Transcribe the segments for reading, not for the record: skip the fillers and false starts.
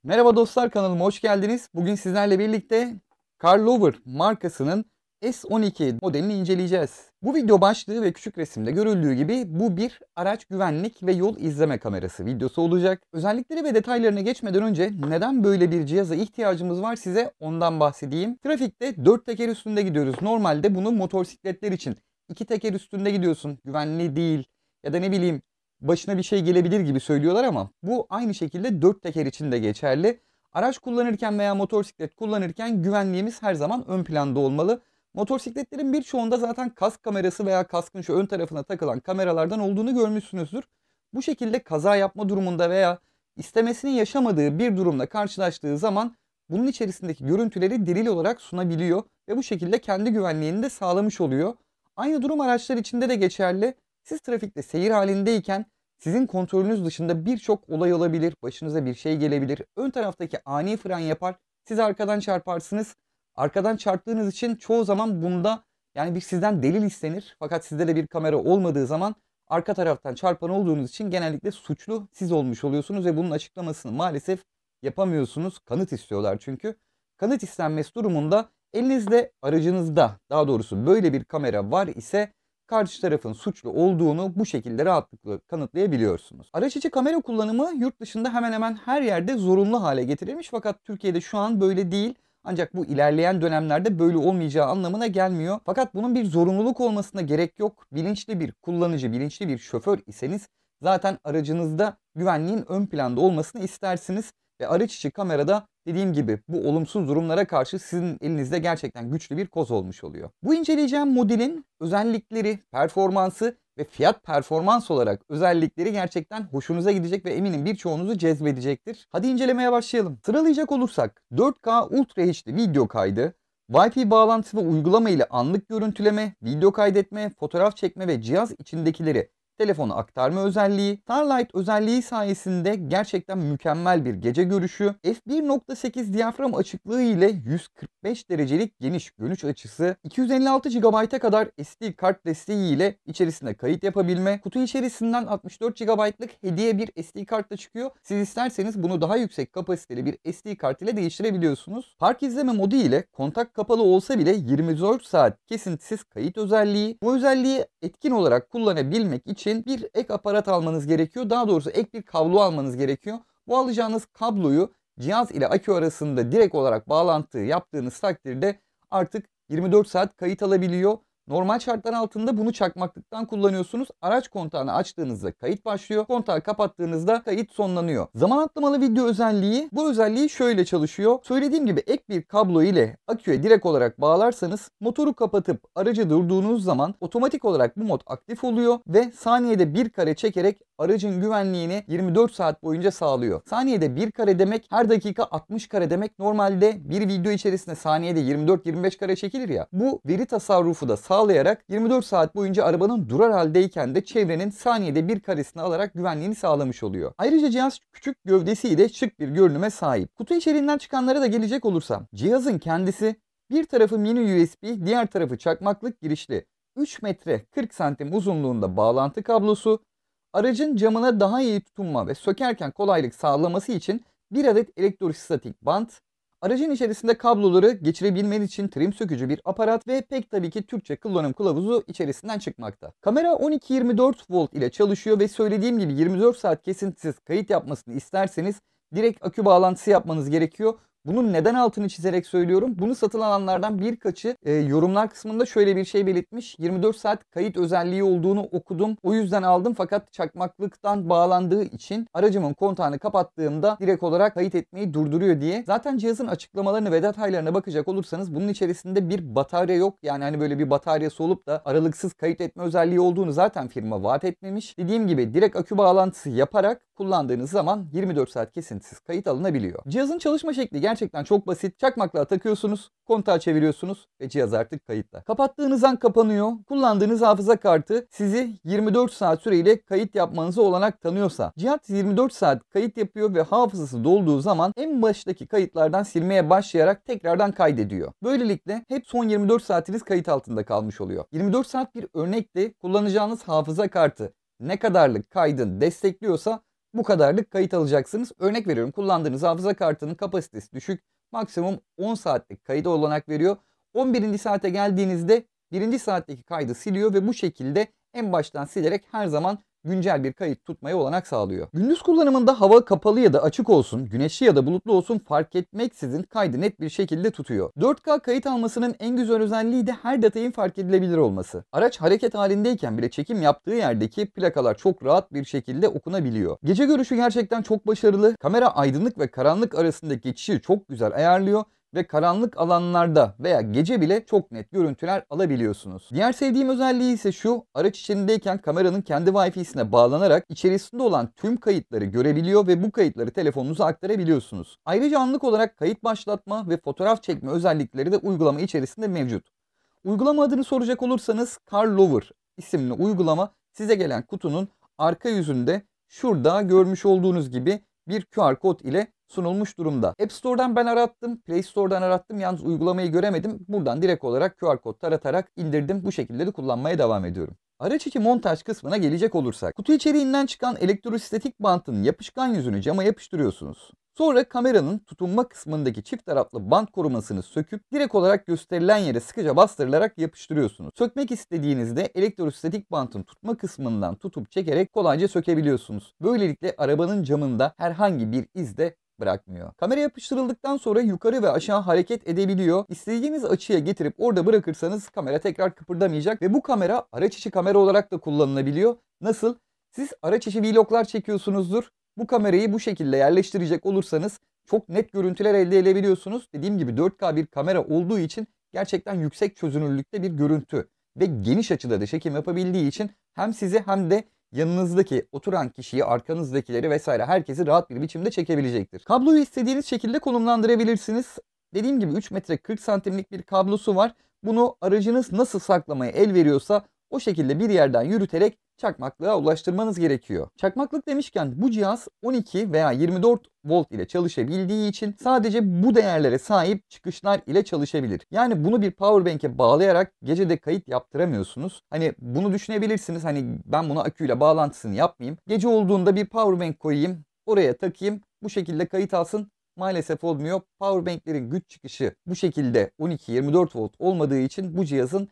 Merhaba dostlar, kanalıma hoş geldiniz. Bugün sizlerle birlikte Carlover markasının S12 modelini inceleyeceğiz. Bu video başlığı ve küçük resimde görüldüğü gibi bu bir araç güvenlik ve yol izleme kamerası videosu olacak. Özellikleri ve detaylarına geçmeden önce neden böyle bir cihaza ihtiyacımız var size ondan bahsedeyim. Trafikte 4 teker üstünde gidiyoruz. Normalde bunu motosikletler için 2 teker üstünde gidiyorsun, güvenli değil ya da ne bileyim başına bir şey gelebilir gibi söylüyorlar ama bu aynı şekilde 4 teker için de geçerli. Araç kullanırken veya motosiklet kullanırken güvenliğimiz her zaman ön planda olmalı. Motosikletlerin birçoğunda zaten kask kamerası veya kaskın şu ön tarafına takılan kameralardan olduğunu görmüşsünüzdür. Bu şekilde kaza yapma durumunda veya istemesini yaşamadığı bir durumla karşılaştığı zaman bunun içerisindeki görüntüleri delil olarak sunabiliyor ve bu şekilde kendi güvenliğini de sağlamış oluyor. Aynı durum araçlar içinde de geçerli. Siz trafikte seyir halindeyken sizin kontrolünüz dışında birçok olay olabilir, başınıza bir şey gelebilir. Ön taraftaki ani fren yapar, siz arkadan çarparsınız. Arkadan çarptığınız için çoğu zaman bunda yani bir sizden delil istenir. Fakat sizde de bir kamera olmadığı zaman arka taraftan çarpan olduğunuz için genellikle suçlu siz olmuş oluyorsunuz ve bunun açıklamasını maalesef yapamıyorsunuz. Kanıt istiyorlar çünkü. Kanıt istenmesi durumunda elinizde, aracınızda daha doğrusu böyle bir kamera var ise karşı tarafın suçlu olduğunu bu şekilde rahatlıkla kanıtlayabiliyorsunuz. Araç içi kamera kullanımı yurt dışında hemen hemen her yerde zorunlu hale getirilmiş fakat Türkiye'de şu an böyle değil. Ancak bu ilerleyen dönemlerde böyle olmayacağı anlamına gelmiyor. Fakat bunun bir zorunluluk olmasına gerek yok. Bilinçli bir kullanıcı, bilinçli bir şoför iseniz zaten aracınızda güvenliğin ön planda olmasını istersiniz. Ve araç içi kamerada dediğim gibi bu olumsuz durumlara karşı sizin elinizde gerçekten güçlü bir koz olmuş oluyor. Bu inceleyeceğim modelin özellikleri, performansı ve fiyat performans olarak özellikleri gerçekten hoşunuza gidecek ve eminim birçoğunuzu cezbedecektir. Hadi incelemeye başlayalım. Sıralayacak olursak 4K Ultra HD video kaydı, Wi-Fi bağlantısı ve uygulama ile anlık görüntüleme, video kaydetme, fotoğraf çekme ve cihaz içindekileri telefona aktarma özelliği, Starlight özelliği sayesinde gerçekten mükemmel bir gece görüşü, f1.8 diyafram açıklığı ile 145 derecelik geniş görüş açısı, 256 GB'a kadar SD kart desteği ile içerisinde kayıt yapabilme, kutu içerisinden 64 GB'lık hediye bir SD kartla çıkıyor. Siz isterseniz bunu daha yüksek kapasiteli bir SD kart ile değiştirebiliyorsunuz. Park izleme modu ile kontak kapalı olsa bile 24 saat kesintisiz kayıt özelliği. Bu özelliği etkin olarak kullanabilmek için bir ek aparat almanız gerekiyor. Daha doğrusu ek bir kablo almanız gerekiyor. Bu alacağınız kabloyu cihaz ile akü arasında direkt olarak bağlantı yaptığınız takdirde artık 24 saat kayıt alabiliyor. Normal şartlar altında bunu çakmaklıktan kullanıyorsunuz. Araç kontağını açtığınızda kayıt başlıyor. Kontağı kapattığınızda kayıt sonlanıyor. Zaman atlamalı video özelliği, bu özelliği şöyle çalışıyor. Söylediğim gibi ek bir kablo ile aküye direkt olarak bağlarsanız motoru kapatıp aracı durduğunuz zaman otomatik olarak bu mod aktif oluyor ve saniyede bir kare çekerek aracın güvenliğini 24 saat boyunca sağlıyor. Saniyede bir kare demek her dakika 60 kare demek. Normalde bir video içerisinde saniyede 24-25 kare çekilir ya. Bu veri tasarrufu da sağlayarak 24 saat boyunca arabanın durar haldeyken de çevrenin saniyede bir karesini alarak güvenliğini sağlamış oluyor. Ayrıca cihaz küçük gövdesiyle şık bir görünüme sahip. Kutu içeriğinden çıkanlara da gelecek olursam, cihazın kendisi bir tarafı mini USB, diğer tarafı çakmaklık girişli. 3 metre 40 santim uzunluğunda bağlantı kablosu, aracın camına daha iyi tutunma ve sökerken kolaylık sağlaması için bir adet elektrostatik bant, aracın içerisinde kabloları geçirebilmen için trim sökücü bir aparat ve pek tabii ki Türkçe kullanım kılavuzu içerisinden çıkmakta. Kamera 12-24 volt ile çalışıyor ve söylediğim gibi 24 saat kesintisiz kayıt yapmasını isterseniz direkt akü bağlantısı yapmanız gerekiyor. Bunun neden altını çizerek söylüyorum? Bunu satın alanlardan birkaçı yorumlar kısmında şöyle bir şey belirtmiş. 24 saat kayıt özelliği olduğunu okudum. O yüzden aldım fakat çakmaklıktan bağlandığı için aracımın kontağını kapattığımda direkt olarak kayıt etmeyi durduruyor diye. Zaten cihazın açıklamalarını ve detaylarına bakacak olursanız bunun içerisinde bir batarya yok. Yani hani böyle bir bataryası olup da aralıksız kayıt etme özelliği olduğunu zaten firma vaat etmemiş. Dediğim gibi direkt akü bağlantısı yaparak kullandığınız zaman 24 saat kesintisiz kayıt alınabiliyor. Cihazın çalışma şekli gerçekten çok basit. Çakmaklığa takıyorsunuz, kontağı çeviriyorsunuz ve cihaz artık kayıtta. Kapattığınız an kapanıyor. Kullandığınız hafıza kartı sizi 24 saat süreyle kayıt yapmanıza olanak tanıyorsa, cihaz 24 saat kayıt yapıyor ve hafızası dolduğu zaman en baştaki kayıtlardan silmeye başlayarak tekrardan kaydediyor. Böylelikle hep son 24 saatiniz kayıt altında kalmış oluyor. 24 saat bir örnekte kullanacağınız hafıza kartı ne kadarlık kaydın destekliyorsa bu kadarlık kayıt alacaksınız. Örnek veriyorum, kullandığınız hafıza kartının kapasitesi düşük. Maksimum 10 saatlik kayda olanak veriyor. 11. saate geldiğinizde 1. saatteki kaydı siliyor ve bu şekilde en baştan silerek her zaman güncel bir kayıt tutmaya olanak sağlıyor. Gündüz kullanımında hava kapalı ya da açık olsun, güneşli ya da bulutlu olsun fark etmeksizin kaydı net bir şekilde tutuyor. 4K kayıt almasının en güzel özelliği de her detayın fark edilebilir olması. Araç hareket halindeyken bile çekim yaptığı yerdeki plakalar çok rahat bir şekilde okunabiliyor. Gece görüşü gerçekten çok başarılı. Kamera aydınlık ve karanlık arasındaki geçişi çok güzel ayarlıyor ve karanlık alanlarda veya gece bile çok net görüntüler alabiliyorsunuz. Diğer sevdiğim özelliği ise şu: araç içindeyken kameranın kendi Wi-Fi'sine bağlanarak içerisinde olan tüm kayıtları görebiliyor ve bu kayıtları telefonunuza aktarabiliyorsunuz. Ayrıca anlık olarak kayıt başlatma ve fotoğraf çekme özellikleri de uygulama içerisinde mevcut. Uygulama adını soracak olursanız CarLover isimli uygulama size gelen kutunun arka yüzünde şurada görmüş olduğunuz gibi bir QR kod ile sunulmuş durumda. App Store'dan ben arattım, Play Store'dan arattım. Yalnız uygulamayı göremedim. Buradan direkt olarak QR kod taratarak indirdim. Bu şekilde de kullanmaya devam ediyorum. Araç içi montaj kısmına gelecek olursak, kutu içeriğinden çıkan elektrostatik bantın yapışkan yüzünü cama yapıştırıyorsunuz. Sonra kameranın tutunma kısmındaki çift taraflı bant korumasını söküp direkt olarak gösterilen yere sıkıca bastırılarak yapıştırıyorsunuz. Sökmek istediğinizde elektrostatik bantın tutma kısmından tutup çekerek kolayca sökebiliyorsunuz. Böylelikle arabanın camında herhangi bir iz de bırakmıyor. Kamera yapıştırıldıktan sonra yukarı ve aşağı hareket edebiliyor. İstediğiniz açıya getirip orada bırakırsanız kamera tekrar kıpırdamayacak ve bu kamera araç içi kamera olarak da kullanılabiliyor. Nasıl? Siz araç içi vloglar çekiyorsunuzdur. Bu kamerayı bu şekilde yerleştirecek olursanız çok net görüntüler elde edebiliyorsunuz. Dediğim gibi 4K bir kamera olduğu için gerçekten yüksek çözünürlükte bir görüntü ve geniş açıda da çekim yapabildiği için hem sizi hem de yanınızdaki oturan kişiyi, arkanızdakileri vesaire herkesi rahat bir biçimde çekebilecektir. Kabloyu istediğiniz şekilde konumlandırabilirsiniz. Dediğim gibi 3 metre 40 santimlik bir kablosu var. Bunu aracınız nasıl saklamaya el veriyorsa o şekilde bir yerden yürüterek çakmaklığa ulaştırmanız gerekiyor. Çakmaklık demişken bu cihaz 12 veya 24 volt ile çalışabildiği için sadece bu değerlere sahip çıkışlar ile çalışabilir. Yani bunu bir powerbank'e bağlayarak gecede kayıt yaptıramıyorsunuz. Hani bunu düşünebilirsiniz. Hani ben bunu aküyle bağlantısını yapmayayım. Gece olduğunda bir powerbank koyayım, oraya takayım, bu şekilde kayıt alsın. Maalesef olmuyor. Powerbank'lerin güç çıkışı bu şekilde 12-24 volt olmadığı için bu cihazın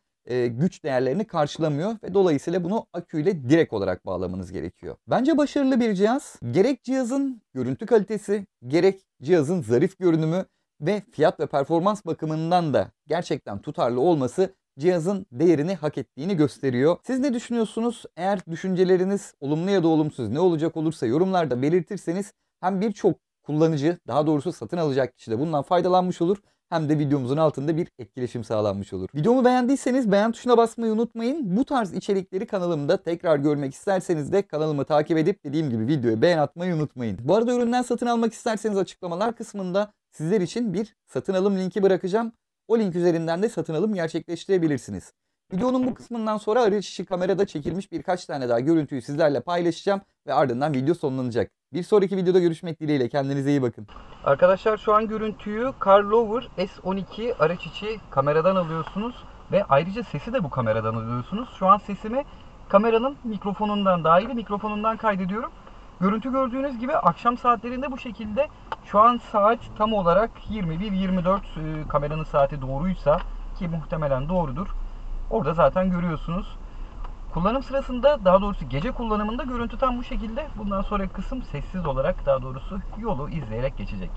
güç değerlerini karşılamıyor ve dolayısıyla bunu aküyle direkt olarak bağlamanız gerekiyor. Bence başarılı bir cihaz. Gerek cihazın görüntü kalitesi, gerek cihazın zarif görünümü ve fiyat ve performans bakımından da gerçekten tutarlı olması cihazın değerini hak ettiğini gösteriyor. Siz ne düşünüyorsunuz? Eğer düşünceleriniz olumlu ya da olumsuz ne olacak olursa yorumlarda belirtirseniz hem birçok kullanıcı, daha doğrusu satın alacak kişi de bundan faydalanmış olur, hem de videomuzun altında bir etkileşim sağlanmış olur. Videomu beğendiyseniz beğen tuşuna basmayı unutmayın. Bu tarz içerikleri kanalımda tekrar görmek isterseniz de kanalımı takip edip dediğim gibi videoya beğen atmayı unutmayın. Bu arada üründen satın almak isterseniz açıklamalar kısmında sizler için bir satın alım linki bırakacağım. O link üzerinden de satın alım gerçekleştirebilirsiniz. Videonun bu kısmından sonra araç içi kamerada çekilmiş birkaç tane daha görüntüyü sizlerle paylaşacağım ve ardından video sonlanacak. Bir sonraki videoda görüşmek dileğiyle, kendinize iyi bakın. Arkadaşlar şu an görüntüyü CarLover S12 araç içi kameradan alıyorsunuz ve ayrıca sesi de bu kameradan alıyorsunuz. Şu an sesimi kameranın mikrofonundan, dahili mikrofonundan kaydediyorum. Görüntü gördüğünüz gibi akşam saatlerinde bu şekilde. Şu an saat tam olarak 21-24, kameranın saati doğruysa ki muhtemelen doğrudur. Orada zaten görüyorsunuz. Kullanım sırasında, daha doğrusu gece kullanımında görüntü tam bu şekilde. Bundan sonraki kısım sessiz olarak, daha doğrusu yolu izleyerek geçecek.